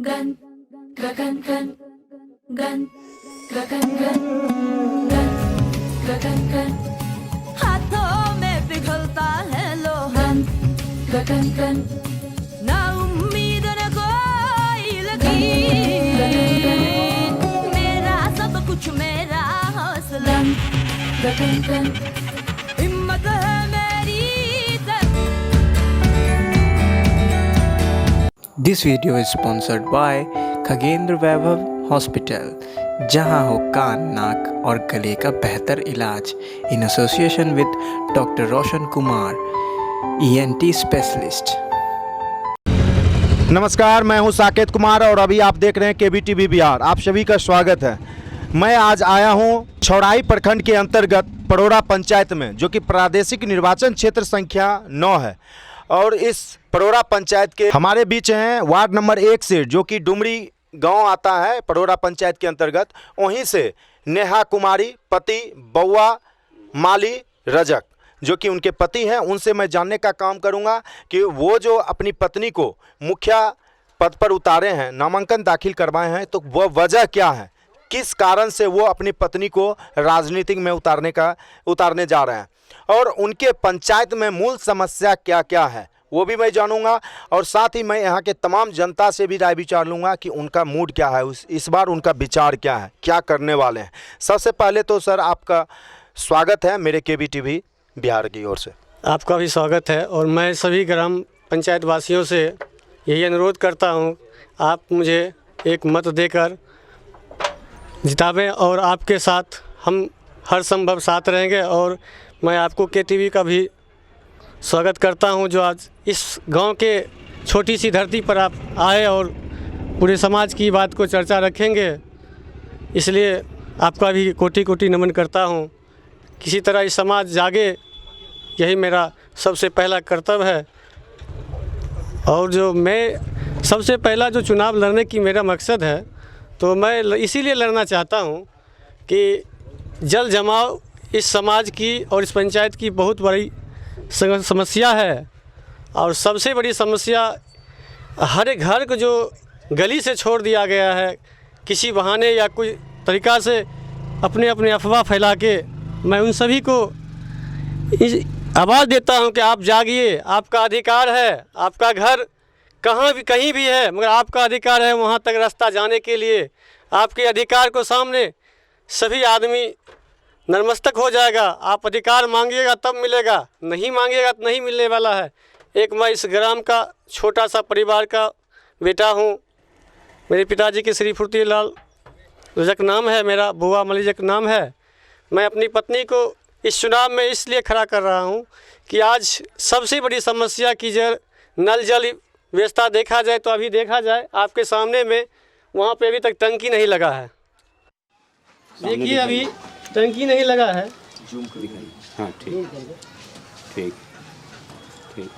Gun गगन gun gun गगन gun gun गगन gun हाथों में पिघलता है लोहा गन गगन गन ना उम्मीद न कोई लगी मेरा सब कुछ मेरा हौसला गगन गन हिम्मत है मेरी This video is sponsored by Khagendra Vaibhav hospital, जहां हो कान नाक और गले का बेहतर इलाज in association with doctor Roshan Kumar ENT specialist. नमस्कार, मैं हूं साकेत कुमार और अभी आप देख रहे हैं KBTV बिहार। आप सभी का स्वागत है। मैं आज आया हूं छौड़ाई प्रखंड के अंतर्गत पड़ोरा पंचायत में, जो कि प्रादेशिक निर्वाचन क्षेत्र संख्या 9 है। और इस पड़ोरा पंचायत के हमारे बीच हैं वार्ड नंबर 1 से, जो कि डुमरी गांव आता है पड़ोरा पंचायत के अंतर्गत, वहीं से नेहा कुमारी पति बउआ माली रजक, जो कि उनके पति हैं। उनसे मैं जानने का काम करूंगा कि वो जो अपनी पत्नी को मुखिया पद पर उतारे हैं, नामांकन दाखिल करवाए हैं, तो वह वजह क्या है, किस कारण से वो अपनी पत्नी को राजनीतिक में उतारने जा रहे हैं, और उनके पंचायत में मूल समस्या क्या क्या है वो भी मैं जानूंगा। और साथ ही मैं यहाँ के तमाम जनता से भी राय विचार लूँगा कि उनका मूड क्या है, इस बार उनका विचार क्या है, क्या करने वाले हैं। सबसे पहले तो सर आपका स्वागत है मेरे KBTV बिहार की ओर से। आपका भी स्वागत है और मैं सभी ग्राम पंचायत वासियों से यही अनुरोध करता हूँ, आप मुझे एक मत देकर जितावें और आपके साथ हम हर संभव साथ रहेंगे। और मैं आपको KTV का भी स्वागत करता हूं, जो आज इस गांव के छोटी सी धरती पर आप आए और पूरे समाज की बात को चर्चा रखेंगे, इसलिए आपका भी कोटि कोटि नमन करता हूं। किसी तरह इस समाज जागे, यही मेरा सबसे पहला कर्तव्य है। और जो मैं सबसे पहला जो चुनाव लड़ने की मेरा मकसद है, तो मैं इसीलिए लड़ना चाहता हूं कि जल जमाव इस समाज की और इस पंचायत की बहुत बड़ी समस्या है। और सबसे बड़ी समस्या हर एक घर को जो गली से छोड़ दिया गया है, किसी बहाने या कोई तरीक़ा से अपने अपने अफवाह फैला के, मैं उन सभी को आवाज़ देता हूं कि आप जागिए, आपका अधिकार है। आपका घर कहीं भी है, मगर आपका अधिकार है वहां तक रास्ता जाने के लिए। आपके अधिकार को सामने सभी आदमी नतमस्तक हो जाएगा। आप अधिकार मांगिएगा तब मिलेगा, नहीं मांगिएगा तो नहीं मिलने वाला है। एक मैं इस ग्राम का छोटा सा परिवार का बेटा हूँ। मेरे पिताजी के श्री फुर्तीलाल रजक नाम है, मेरा बुआ माली रजक नाम है। मैं अपनी पत्नी को इस चुनाव में इसलिए खड़ा कर रहा हूँ कि आज सबसे बड़ी समस्या की जड़ नल जल व्यवस्था देखा जाए तो अभी देखा जाए आपके सामने में, वहाँ पे अभी तक टंकी नहीं लगा है। देखिए अभी टंकी नहीं लगा है। हाँ, ठीक ठीक ठीक।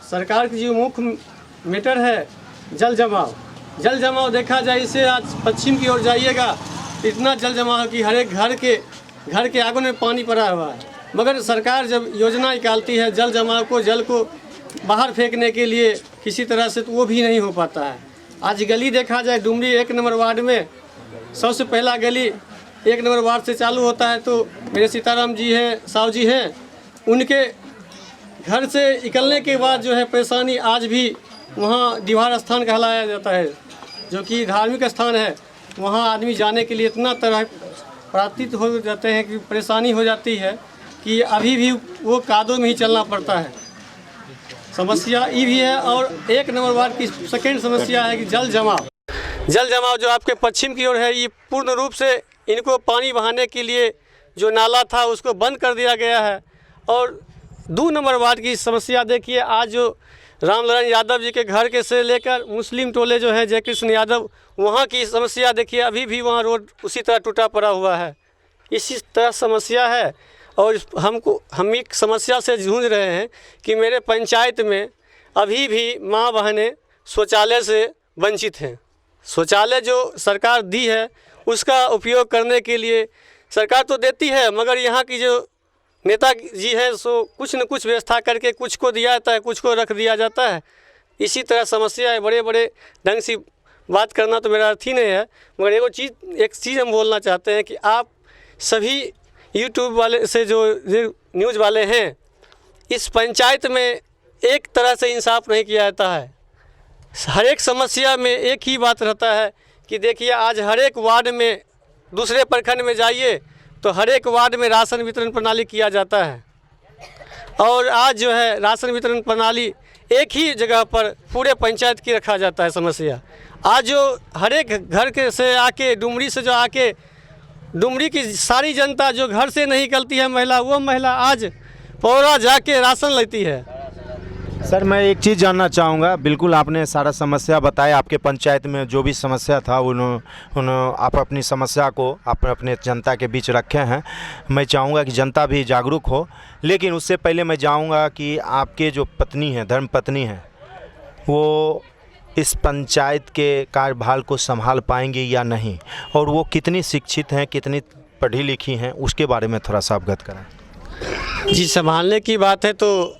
सरकार की जो मुख्य मैटर है जल जमाव देखा जाए, इसे आज पश्चिम की ओर जाइएगा, इतना जल जमाव कि हर एक घर के आंगन में पानी पड़ा हुआ है। मगर सरकार जब योजना निकालती है जल जमाव को, जल को बाहर फेंकने के लिए किसी तरह से, तो वो भी नहीं हो पाता है। आज गली देखा जाए डुमरी 1 नंबर वार्ड में, सबसे पहला गली 1 नंबर वार्ड से चालू होता है। तो मेरे सीताराम जी हैं, साहु जी हैं, उनके घर से निकलने के बाद जो है परेशानी आज भी वहाँ दीवार स्थान कहलाया जाता है, जो कि धार्मिक स्थान है। वहाँ आदमी जाने के लिए इतना तरह प्रातीत हो जाते हैं कि परेशानी हो जाती है कि अभी भी वो कादों में ही चलना पड़ता है। समस्या ये भी है। और 1 नंबर वार्ड की सेकेंड समस्या है कि जल जमाव जो आपके पश्चिम की ओर है, ये पूर्ण रूप से इनको पानी बहाने के लिए जो नाला था उसको बंद कर दिया गया है। और 2 नंबर वार्ड की समस्या देखिए, आज जो रामनारायण यादव जी के घर के से लेकर मुस्लिम टोले जो है जयकृष्ण यादव, वहाँ की समस्या देखिए, अभी भी वहाँ रोड उसी तरह टूटा पड़ा हुआ है। इसी तरह समस्या है। और हम एक समस्या से जूझ रहे हैं कि मेरे पंचायत में अभी भी माँ बहनें शौचालय से वंचित हैं। शौचालय जो सरकार दी है उसका उपयोग करने के लिए सरकार तो देती है, मगर यहाँ की जो नेता जी है सो कुछ न कुछ व्यवस्था करके कुछ को दिया जाता है, कुछ को रख दिया जाता है। इसी तरह समस्या है, बड़े बड़े ढंग से बात करना तो मेरा अर्थ ही नहीं है। मगर एक चीज़ हम बोलना चाहते हैं कि आप सभी यूट्यूब वाले से जो न्यूज़ वाले हैं, इस पंचायत में एक तरह से इंसाफ नहीं किया जाता है। हर एक समस्या में एक ही बात रहता है कि देखिए आज हर एक वार्ड में, दूसरे प्रखंड में जाइए तो हर एक वार्ड में राशन वितरण प्रणाली किया जाता है, और आज जो है राशन वितरण प्रणाली एक ही जगह पर पूरे पंचायत की रखा जाता है समस्या। आज जो हर एक घर के से आके डुमरी से जो आके डुमरी की सारी जनता जो घर से नहीं निकलती है महिला, वो महिला आज पौरा जाके राशन लेती है। सर मैं एक चीज़ जानना चाहूँगा, बिल्कुल आपने सारा समस्या बताया, आपके पंचायत में जो भी समस्या था आप अपनी समस्या को अपने जनता के बीच रखे हैं। मैं चाहूँगा कि जनता भी जागरूक हो, लेकिन उससे पहले मैं चाहूँगा कि आपके जो पत्नी हैं, धर्मपत्नी हैं, वो इस पंचायत के कार्यभार को संभाल पाएंगी या नहीं, और वो कितनी शिक्षित हैं, कितनी पढ़ी लिखी हैं, उसके बारे में थोड़ा सा अवगत करें। जी, संभालने की बात है तो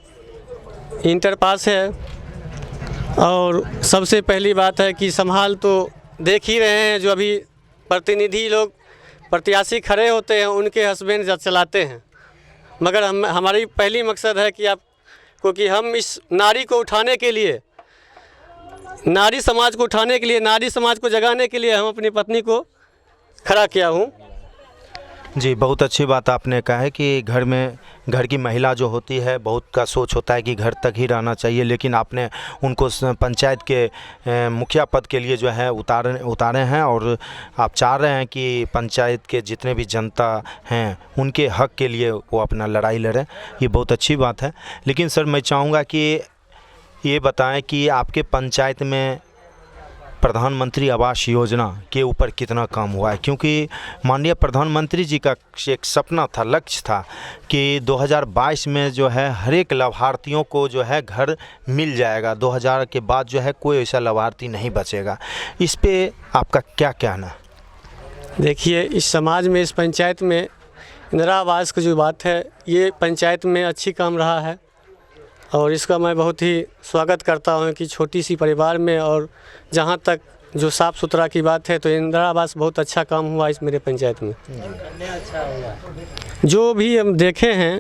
इंटर पास है, और सबसे पहली बात है कि संभाल तो देख ही रहे हैं, जो अभी प्रतिनिधि लोग प्रत्याशी खड़े होते हैं उनके हस्बैंड चलाते हैं। मगर हमारी पहली मकसद है कि क्योंकि हम इस नारी को उठाने के लिए, नारी समाज को उठाने के लिए, नारी समाज को जगाने के लिए हम अपनी पत्नी को खड़ा किया हूँ। जी, बहुत अच्छी बात आपने कहा है कि घर की महिला जो होती है, बहुत का सोच होता है कि घर तक ही रहना चाहिए, लेकिन आपने उनको पंचायत के मुखिया पद के लिए जो है उतारे हैं, और आप चाह रहे हैं कि पंचायत के जितने भी जनता हैं उनके हक के लिए वो अपना लड़ाई लड़ें। ये बहुत अच्छी बात है। लेकिन सर मैं चाहूँगा कि ये बताएं कि आपके पंचायत में प्रधानमंत्री आवास योजना के ऊपर कितना काम हुआ है, क्योंकि माननीय प्रधानमंत्री जी का एक सपना था, लक्ष्य था कि 2022 में जो है हर एक लाभार्थियों को जो है घर मिल जाएगा। 2000 के बाद जो है कोई ऐसा लाभार्थी नहीं बचेगा। इस पे आपका क्या कहना है? देखिए, इस समाज में, इस पंचायत में इंदिरा आवास की जो बात है, ये पंचायत में अच्छी काम रहा है, और इसका मैं बहुत ही स्वागत करता हूँ कि छोटी सी परिवार में, और जहाँ तक जो साफ़ सुथरा की बात है तो इंदिरा आवास बहुत अच्छा काम हुआ इस मेरे पंचायत में। जो भी हम देखे हैं,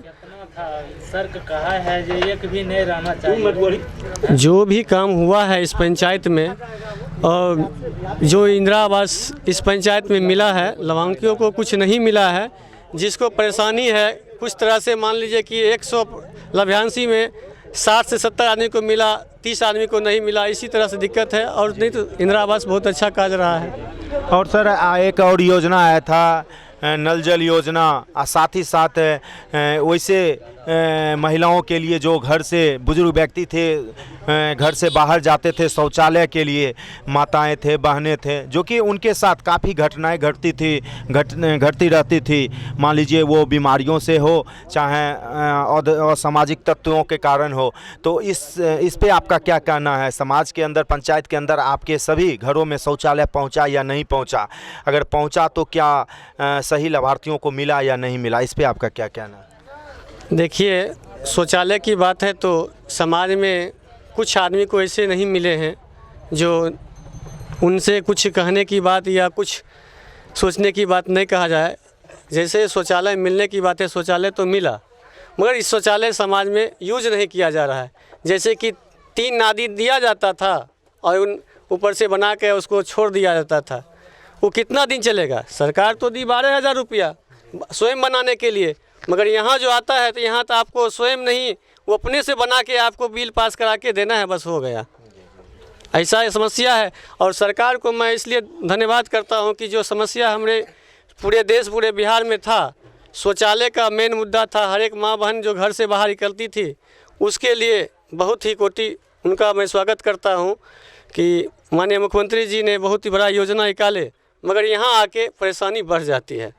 सर कहा है जो एक भी नहीं रहना चाहिए। जो भी काम हुआ है इस पंचायत में, और जो इंदिरा आवास इस पंचायत में मिला है, लवांकियों को कुछ नहीं मिला है। जिसको परेशानी है, कुछ तरह से मान लीजिए कि 100 लाभांशी में 60 से 70 आदमी को मिला, 30 आदमी को नहीं मिला, इसी तरह से दिक्कत है। और नहीं तो इंदिरा आवास बहुत अच्छा कार्य रहा है। और सर एक और योजना आया था, नल जल योजना, साथ ही साथ वैसे महिलाओं के लिए जो घर से बुजुर्ग व्यक्ति थे, घर से बाहर जाते थे शौचालय के लिए, माताएं थे, बहनें थे, जो कि उनके साथ काफ़ी घटनाएं घटती रहती थी। मान लीजिए वो बीमारियों से हो, चाहे असामाजिक तत्वों के कारण हो। तो इस पे आपका क्या कहना है? समाज के अंदर, पंचायत के अंदर आपके सभी घरों में शौचालय पहुंचा या नहीं पहुंचा? अगर पहुंचा तो क्या सही लाभार्थियों को मिला या नहीं मिला? इस पे आपका क्या कहना है? देखिए, शौचालय की बात है तो समाज में कुछ आदमी को ऐसे नहीं मिले हैं जो उनसे कुछ कहने की बात या कुछ सोचने की बात नहीं कहा जाए। जैसे शौचालय मिलने की बात है, शौचालय तो मिला, मगर इस शौचालय समाज में यूज नहीं किया जा रहा है। जैसे कि 3 नादी दिया जाता था और उन ऊपर से बना के उसको छोड़ दिया जाता था, वो कितना दिन चलेगा? सरकार तो दी 12,000 रुपया स्वयं बनाने के लिए, मगर यहाँ जो आता है तो यहाँ तो आपको स्वयं नहीं, वो अपने से बना के आपको बिल पास करा के देना है, बस हो गया। ऐसा समस्या है। और सरकार को मैं इसलिए धन्यवाद करता हूँ कि जो समस्या हमारे पूरे देश, पूरे बिहार में था, शौचालय का मेन मुद्दा था। हर एक माँ बहन जो घर से बाहर निकलती थी, उसके लिए बहुत ही कोटि उनका मैं स्वागत करता हूँ कि माननीय मुख्यमंत्री जी ने बहुत ही बड़ा योजना निकाले, मगर यहाँ आके परेशानी बढ़ जाती है।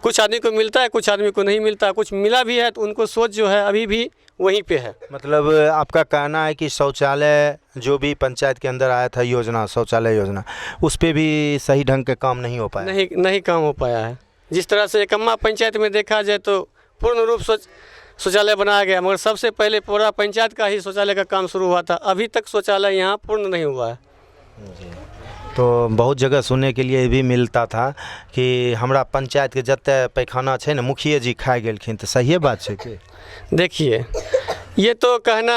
कुछ आदमी को मिलता है, कुछ आदमी को नहीं मिलता, कुछ मिला भी है तो उनको सोच जो है अभी भी वहीं पे है। मतलब आपका कहना है कि शौचालय जो भी पंचायत के अंदर आया था योजना, शौचालय योजना, उस पे भी सही ढंग के काम नहीं हो पाया? नहीं काम हो पाया है। जिस तरह से एकम्मा पंचायत में देखा जाए तो पूर्ण रूप शौचालय बनाया गया, मगर सबसे पहले पूरा पंचायत का ही शौचालय का काम शुरू हुआ था। अभी तक शौचालय यहाँ पूर्ण नहीं हुआ है। तो बहुत जगह सुनने के लिए भी मिलता था कि हमरा पंचायत के जते पैखाना है ना मुखिया जी खा गेलखिन, तो सही बात है कि? देखिए, ये तो कहना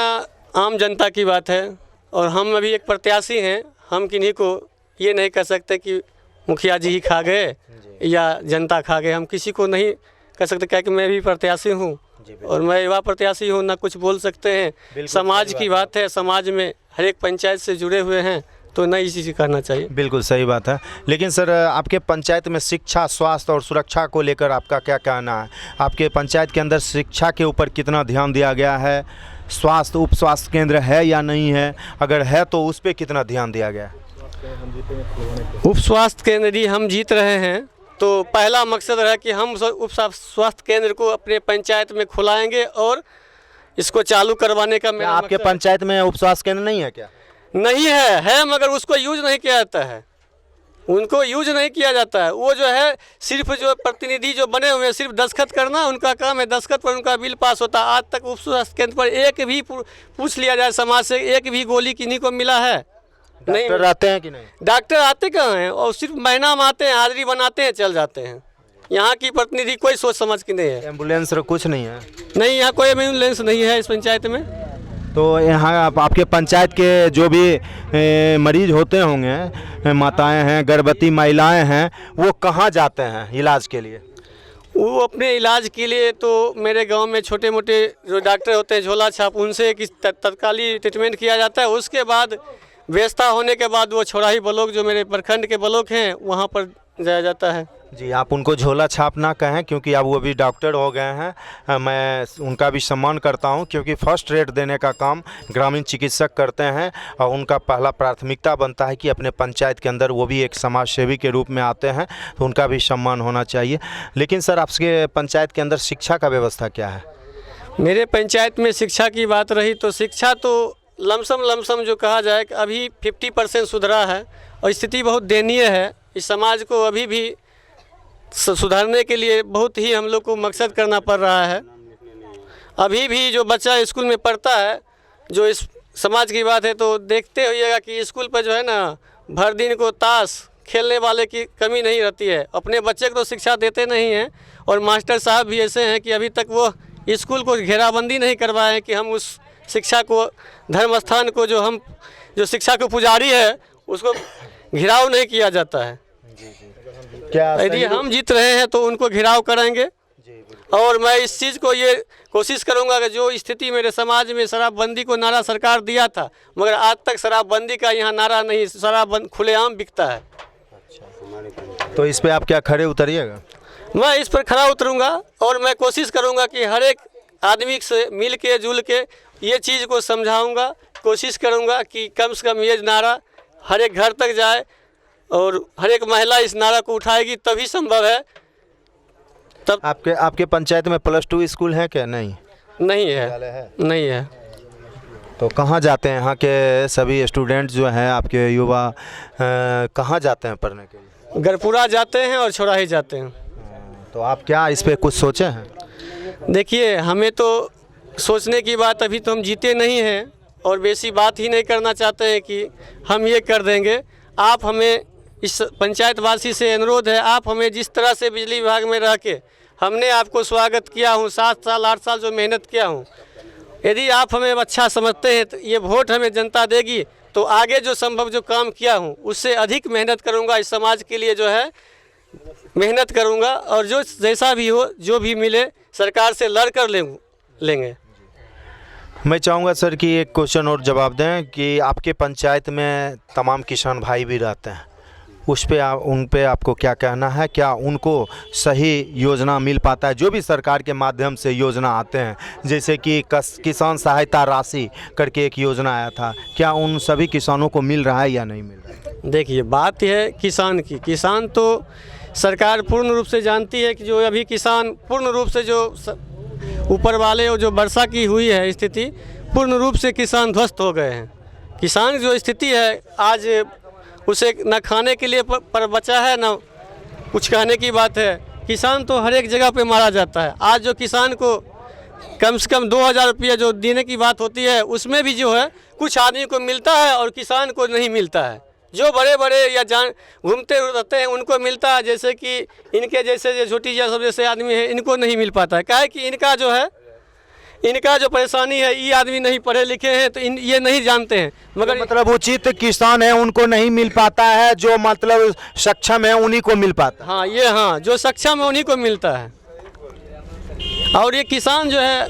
आम जनता की बात है, और हम अभी एक प्रत्याशी हैं। हम किन्हीं को ये नहीं कह सकते कि मुखिया जी ही खा गए या जनता खा गए। हम किसी को नहीं कह सकते, क्या कि मैं भी प्रत्याशी हूँ और मैं युवा प्रत्याशी हूँ, ना कुछ बोल सकते हैं। समाज की बात है, समाज में हर एक पंचायत से जुड़े हुए हैं, तो नहीं इसी से करना चाहिए। बिल्कुल सही बात है। लेकिन सर, आपके पंचायत में शिक्षा, स्वास्थ्य और सुरक्षा को लेकर आपका क्या कहना है? आपके पंचायत के अंदर शिक्षा के ऊपर कितना ध्यान दिया गया है? स्वास्थ्य, उप स्वास्थ्य केंद्र है या नहीं है? अगर है तो उस पर कितना ध्यान दिया गया है? उप स्वास्थ्य केंद्र यदि हम जीत रहे हैं तो पहला मकसद है कि हम उप स्वास्थ्य केंद्र को अपने पंचायत में खुलाएंगे और इसको चालू करवाने का मेरा आपके पंचायत में उप स्वास्थ्य केंद्र नहीं है क्या? नहीं है, मगर उसको यूज नहीं किया जाता है। उनको यूज नहीं किया जाता है। वो जो है सिर्फ जो प्रतिनिधि जो बने हुए हैं, सिर्फ दस्तखत करना उनका काम है। दस्तखत पर उनका बिल पास होता है। आज तक उप स्वास्थ्य केंद्र पर एक भी पूछ लिया जाए समाज से, एक भी गोली किन्हीं को मिला है? नहीं। डॉक्टर आते हैं कि नहीं? डॉक्टर आते कहाँ हैं? और सिर्फ महीना में आते हैं, हाजिरी बनाते हैं, चल जाते हैं। यहाँ की प्रतिनिधि कोई सोच समझ की नहीं है। एम्बुलेंस कुछ नहीं है? नहीं, यहाँ कोई एम्बुलेंस नहीं है इस पंचायत में। तो यहाँ आपके पंचायत के जो भी मरीज होते होंगे, माताएं हैं, गर्भवती महिलाएं हैं, वो कहाँ जाते हैं इलाज के लिए? वो अपने इलाज के लिए तो मेरे गांव में छोटे मोटे जो डॉक्टर होते हैं, झोला छाप, उनसे एक तत्कालीन ट्रीटमेंट किया जाता है। उसके बाद व्यवस्था होने के बाद वो छोराही ब्लॉक, जो मेरे प्रखंड के ब्लॉक हैं, वहाँ पर जाया जाता है। जी, आप उनको झोला छाप ना कहें, क्योंकि अब वो भी डॉक्टर हो गए हैं। मैं उनका भी सम्मान करता हूं, क्योंकि फर्स्ट रेट देने का काम ग्रामीण चिकित्सक करते हैं और उनका पहला प्राथमिकता बनता है कि अपने पंचायत के अंदर वो भी एक समाज सेवी के रूप में आते हैं, तो उनका भी सम्मान होना चाहिए। लेकिन सर, आपके पंचायत के अंदर शिक्षा का व्यवस्था क्या है? मेरे पंचायत में शिक्षा की बात रही तो शिक्षा तो लमसम जो कहा जाए कि अभी 50% सुधरा है और स्थिति बहुत दयनीय है। इस समाज को अभी भी सुधारने के लिए बहुत ही हम लोग को मकसद करना पड़ रहा है। अभी भी जो बच्चा स्कूल में पढ़ता है, जो इस समाज की बात है, तो देखते होइएगा कि स्कूल पर जो है ना, भर दिन को ताश खेलने वाले की कमी नहीं रहती है। अपने बच्चे को तो शिक्षा देते नहीं हैं, और मास्टर साहब भी ऐसे हैं कि अभी तक वो स्कूल को घेराबंदी नहीं करवाए कि हम उस शिक्षा को, धर्म स्थान को, जो शिक्षा को पुजारी है, उसको घिराव नहीं किया जाता है। क्या यदि हम जीत रहे हैं तो उनको घिराव करेंगे। और मैं इस चीज़ को ये कोशिश करूंगा कि जो स्थिति मेरे समाज में शराबबंदी को नारा सरकार दिया था, मगर आज तक शराबबंदी का यहाँ नारा नहीं, शराब खुलेआम बिकता है। तो इस पे आप क्या खड़े उतरिएगा? मैं इस पर खड़ा उतरूंगा और मैं कोशिश करूंगा कि हर एक आदमी से मिल के जुल के ये चीज़ को समझाऊंगा। कोशिश करूंगा कि कम से कम ये नारा हर एक घर तक जाए और हर एक महिला इस नारा को उठाएगी, तभी संभव है। तब आपके पंचायत में +2 स्कूल है क्या? नहीं है। नहीं है। तो कहाँ जाते हैं यहाँ के सभी स्टूडेंट जो हैं, आपके युवा कहाँ जाते हैं पढ़ने के लिए? गरपुरा जाते हैं और छोराही जाते हैं। तो आप क्या इस पे कुछ सोचे हैं? देखिए, हमें तो सोचने की बात, अभी तो हम जीते नहीं हैं और बेसी बात ही नहीं करना चाहते हैं कि हम ये कर देंगे। आप हमें, इस पंचायतवासी से अनुरोध है, आप हमें जिस तरह से बिजली विभाग में रह के हमने आपको स्वागत किया हूँ, 7 साल 8 साल जो मेहनत किया हूँ, यदि आप हमें अच्छा समझते हैं तो ये वोट हमें जनता देगी, तो आगे जो संभव जो काम किया हूँ उससे अधिक मेहनत करूँगा। इस समाज के लिए जो है मेहनत करूँगा, और जो जैसा भी हो, जो भी मिले, सरकार से लड़ कर लेंगे। मैं चाहूँगा सर कि एक क्वेश्चन और जवाब दें कि आपके पंचायत में तमाम किसान भाई भी रहते हैं, उस पे उन पे आपको क्या कहना है? क्या उनको सही योजना मिल पाता है? जो भी सरकार के माध्यम से योजना आते हैं, जैसे कि किसान सहायता राशि करके एक योजना आया था, क्या उन सभी किसानों को मिल रहा है या नहीं मिल रहा है? देखिए, बात है किसान की। किसान तो सरकार पूर्ण रूप से जानती है कि जो अभी किसान पूर्ण रूप से, जो ऊपर वाले और जो वर्षा की हुई है स्थिति, पूर्ण रूप से किसान ध्वस्त हो गए हैं। किसान जो स्थिति है आज, उसे न खाने के लिए पर बचा है, न कुछ कहने की बात है। किसान तो हर एक जगह पे मारा जाता है। आज जो किसान को कम से कम 2000 रुपया जो देने की बात होती है उसमें भी जो है कुछ आदमी को मिलता है और किसान को नहीं मिलता है। जो बड़े बड़े या जान घूमते रहते हैं उनको मिलता है, जैसे कि इनके जैसे जो छोटी सब जैसे आदमी हैं इनको नहीं मिल पाता है। क्या है कि इनका जो परेशानी है, ये आदमी नहीं पढ़े लिखे हैं तो ये नहीं जानते हैं, मगर मतलब उचित किसान है उनको नहीं मिल पाता है, जो मतलब सक्षम है उन्हीं को मिल पाता है। हाँ, जो सक्षम है उन्हीं को मिलता है। और ये किसान जो है,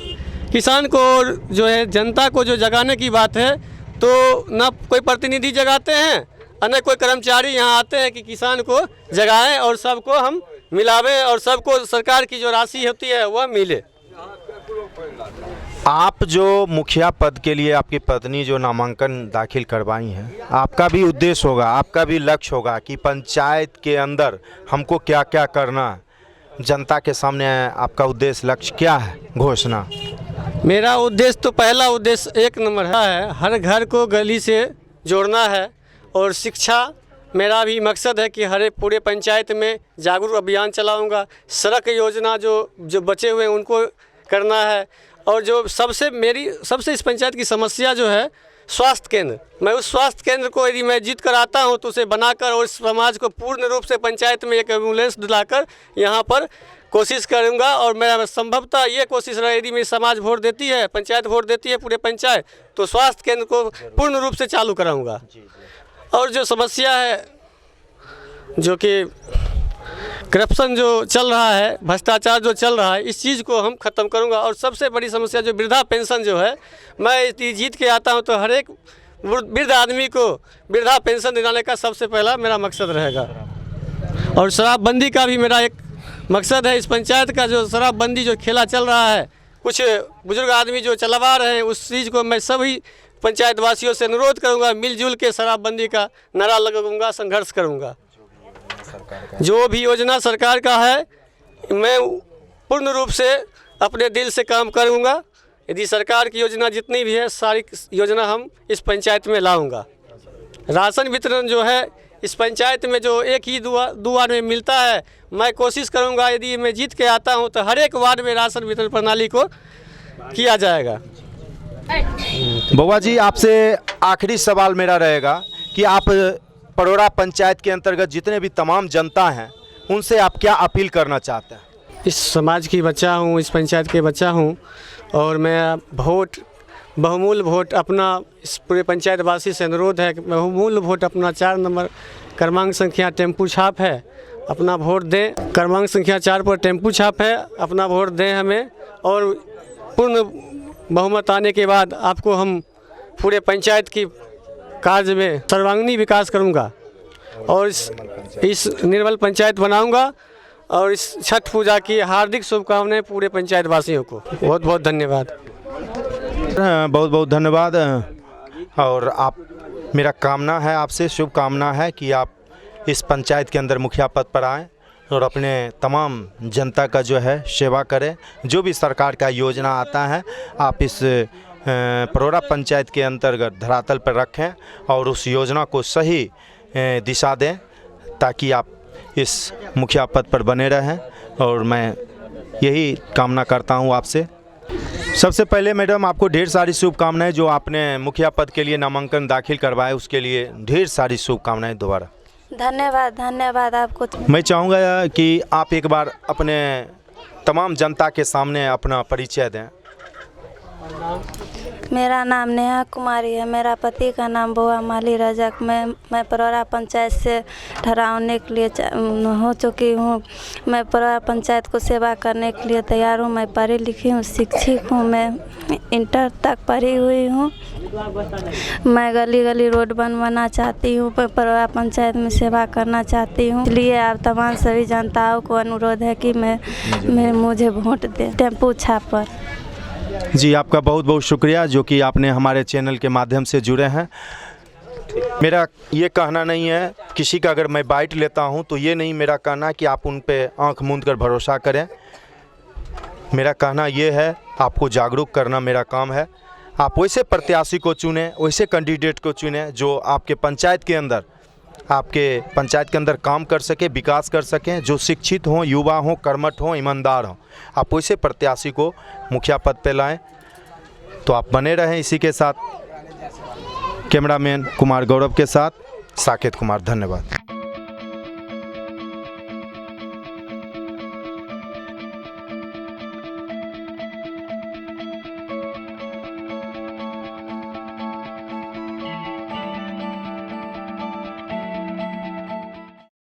किसान को जो है जनता को जो जगाने की बात है तो ना कोई प्रतिनिधि जगाते हैं और न कोई कर्मचारी यहाँ आते हैं कि किसान को जगाएं और सबको हम मिलावें और सबको सरकार की जो राशि होती है वह मिले। आप जो मुखिया पद के लिए आपकी पत्नी जो नामांकन दाखिल करवाई हैं, आपका भी उद्देश्य होगा, आपका भी लक्ष्य होगा कि पंचायत के अंदर हमको क्या क्या करना है, जनता के सामने आपका उद्देश्य लक्ष्य क्या है? घोषणा मेरा उद्देश्य तो पहला उद्देश्य 1 नंबर है, हर घर को गली से जोड़ना है। और शिक्षा मेरा भी मकसद है कि हर पूरे पंचायत में जागरूक अभियान चलाऊंगा। सड़क योजना जो बचे हुए हैं उनको करना है। और जो सबसे इस पंचायत की समस्या जो है स्वास्थ्य केंद्र, मैं उस स्वास्थ्य केंद्र को यदि मैं जीत कर आता हूँ तो उसे बनाकर और समाज को पूर्ण रूप से पंचायत में एक एम्बुलेंस दिलाकर यहाँ पर कोशिश करूँगा। और मेरा संभवतः ये कोशिश रहा, यदि मेरी समाज वोट देती है, पंचायत वोट देती है पूरे पंचायत, तो स्वास्थ्य केंद्र को पूर्ण रूप से चालू कराऊँगा। और जो समस्या है जो कि करप्शन जो चल रहा है, भ्रष्टाचार जो चल रहा है, इस चीज़ को हम ख़त्म करूंगा। और सबसे बड़ी समस्या जो वृद्धा पेंशन जो है, मैं जीत के आता हूं तो हर एक वृद्ध आदमी को वृद्धा पेंशन दिलाने का सबसे पहला मेरा मकसद रहेगा। और शराबबंदी का भी मेरा एक मकसद है। इस पंचायत का जो शराबबंदी जो खेला चल रहा है, कुछ बुजुर्ग आदमी जो चलवा रहे हैं, उस चीज़ को मैं सभी पंचायत वासियों से अनुरोध करूंगा, मिलजुल के शराबबंदी का नारा लगाऊंगा, संघर्ष करूंगा। जो भी योजना सरकार का है मैं पूर्ण रूप से अपने दिल से काम करूंगा। यदि सरकार की योजना जितनी भी है सारी योजना हम इस पंचायत में लाऊंगा। राशन वितरण जो है इस पंचायत में जो एक ही दो वार्ड में मिलता है, मैं कोशिश करूंगा यदि मैं जीत के आता हूं तो हर एक वार्ड में राशन वितरण प्रणाली को किया जाएगा। बउआ जी, आपसे आखिरी सवाल मेरा रहेगा कि आप परोरा पंचायत के अंतर्गत जितने भी तमाम जनता हैं उनसे आप क्या अपील करना चाहते हैं? इस समाज की बच्चा हूँ, इस पंचायत के बच्चा हूँ और मैं बहुमूल्य वोट अपना इस पूरे पंचायत वासी से अनुरोध है कि बहुमूल्य वोट अपना 4 नंबर क्रमांक संख्या टेम्पू छाप है, अपना वोट दें। क्रमांक संख्या 4 पर टेम्पू छाप है, अपना वोट दें हमें। और पूर्ण बहुमत आने के बाद आपको हम पूरे पंचायत की कार्य में सर्वांगीण विकास करूंगा और इस निर्मल पंचायत बनाऊंगा। और इस छठ पूजा की हार्दिक शुभकामनाएं पूरे पंचायत वासियों को। बहुत बहुत धन्यवाद। बहुत बहुत धन्यवाद। और आप, मेरा कामना है आपसे, शुभकामना है कि आप इस पंचायत के अंदर मुखिया पद पर आएँ और अपने तमाम जनता का जो है सेवा करें। जो भी सरकार का योजना आता है आप इस परोरा पंचायत के अंतर्गत धरातल पर रखें और उस योजना को सही दिशा दें ताकि आप इस मुखिया पद पर बने रहें। और मैं यही कामना करता हूं आपसे। सबसे पहले मैडम आपको ढेर सारी शुभकामनाएं, जो आपने मुखिया पद के लिए नामांकन दाखिल करवाए उसके लिए ढेर सारी शुभकामनाएं दोबारा। धन्यवाद आपको। मैं चाहूँगा कि आप एक बार अपने तमाम जनता के सामने अपना परिचय दें। मेरा नाम नेहा कुमारी है, मेरा पति का नाम बुआ माली रजक। मैं परोरा पंचायत से ठहराने के लिए हो चुकी हूँ। मैं परोरा पंचायत को सेवा करने के लिए तैयार हूँ। मैं पढ़ी लिखी हूँ, शिक्षित हूँ, मैं इंटर तक पढ़ी हुई हूँ। मैं गली गली रोड बनवाना चाहती हूँ, परोरा पंचायत में सेवा करना चाहती हूँ। इसलिए आप तमाम सभी जनताओं को अनुरोध है कि मुझे वोट दें टेम्पू छाप पर। जी, आपका बहुत बहुत शुक्रिया जो कि आपने हमारे चैनल के माध्यम से जुड़े हैं। मेरा ये कहना नहीं है, किसी का अगर मैं बाइट लेता हूं तो ये नहीं मेरा कहना कि आप उन पे आंख मूंद कर भरोसा करें। मेरा कहना ये है, आपको जागरूक करना मेरा काम है। आप वैसे प्रत्याशी को चुनें, वैसे कैंडिडेट को चुनें जो आपके पंचायत के अंदर आपके पंचायत के अंदर काम कर सके, विकास कर सकें, जो शिक्षित हों, युवा हों, कर्मठ हों, ईमानदार हों। आप वैसे प्रत्याशी को मुखिया पद पे लाएं। तो आप बने रहें इसी के साथ। कैमरामैन कुमार गौरव के साथ साकेत कुमार, धन्यवाद।